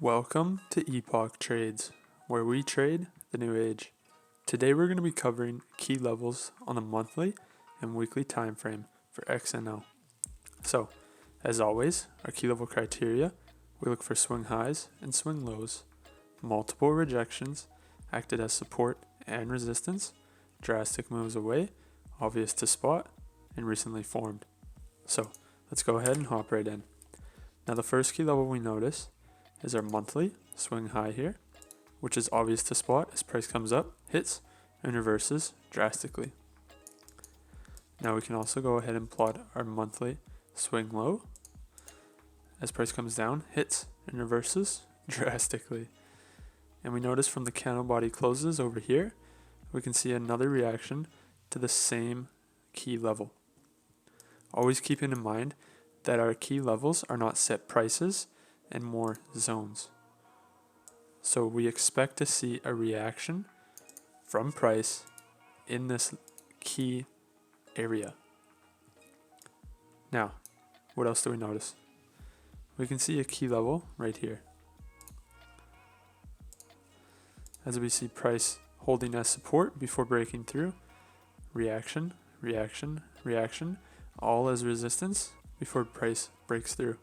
Welcome to Epoch Trades, where we trade the new age. Today we're going to be covering key levels on the monthly and weekly time frame for XNO. So, as always, our key level criteria, we look for swing highs and swing lows. Multiple rejections acted as support and resistance, drastic moves away, obvious to spot, and recently formed. So, let's go ahead and hop right in. Now the first key level we notice is our monthly swing high here, which is obvious to spot as price comes up, hits, and reverses drastically. Now we can also go ahead and plot our monthly swing low as price comes down, hits, and reverses drastically. And we notice from the candle body closes over here, we can see another reaction to the same key level. Always keeping in mind that our key levels are not set prices and more zones. So we expect to see a reaction from price in this key area. Now, what else do we notice? We can see a key level right here. As we see price holding as support before breaking through, reaction, reaction, reaction, all as resistance before price breaks through.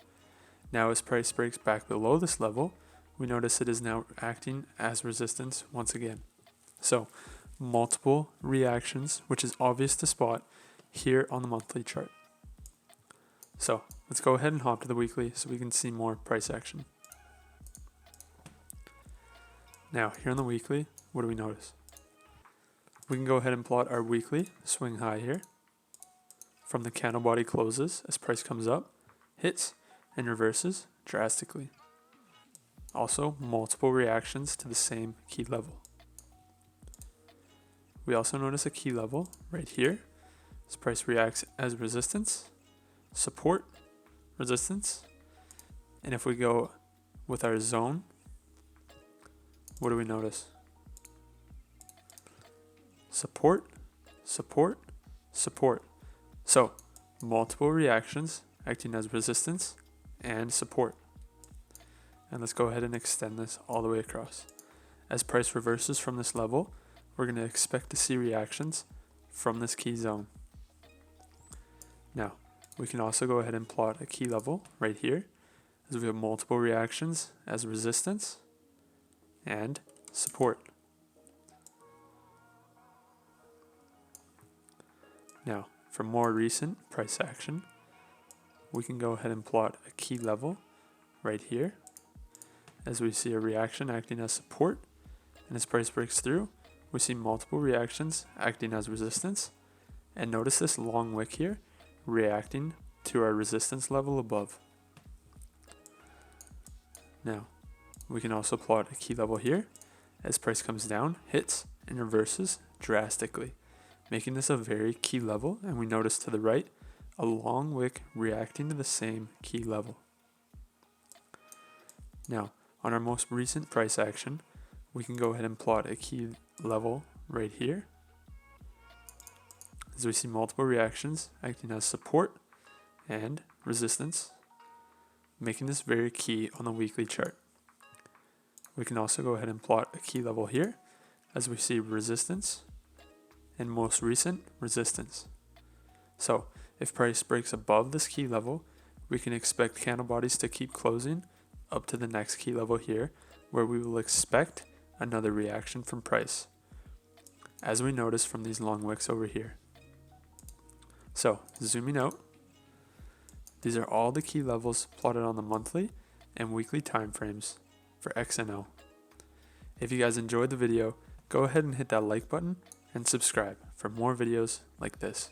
Now as price breaks back below this level, we notice it is now acting as resistance once again. So multiple reactions, which is obvious to spot here on the monthly chart. So let's go ahead and hop to the weekly so we can see more price action. Now here on the weekly, what do we notice? We can go ahead and plot our weekly swing high here. From the candle body closes as price comes up, hits, and reverses drastically. Also, multiple reactions to the same key level. We also notice a key level right here as price reacts as resistance, support, resistance, and if we go with our zone, what do we notice? Support, support, support. So, multiple reactions acting as resistance and support. And let's go ahead and extend this all the way across. As price reverses from this level, we're going to expect to see reactions from this key zone. Now, we can also go ahead and plot a key level right here, as we have multiple reactions as resistance and support. Now, for more recent price action, we can go ahead and plot a key level right here as we see a reaction acting as support, and as price breaks through, we see multiple reactions acting as resistance, and notice this long wick here reacting to our resistance level above. Now, we can also plot a key level here as price comes down, hits, and reverses drastically, making this a very key level, and we notice to the right a long wick reacting to the same key level. Now, on our most recent price action, we can go ahead and plot a key level right here as we see multiple reactions acting as support and resistance, making this very key on the weekly chart. We can also go ahead and plot a key level here as we see resistance and most recent resistance. So if price breaks above this key level, we can expect candle bodies to keep closing up to the next key level here, where we will expect another reaction from price, as we notice from these long wicks over here. So zooming out, these are all the key levels plotted on the monthly and weekly time frames for XNO. If you guys enjoyed the video, go ahead and hit that like button and subscribe for more videos like this.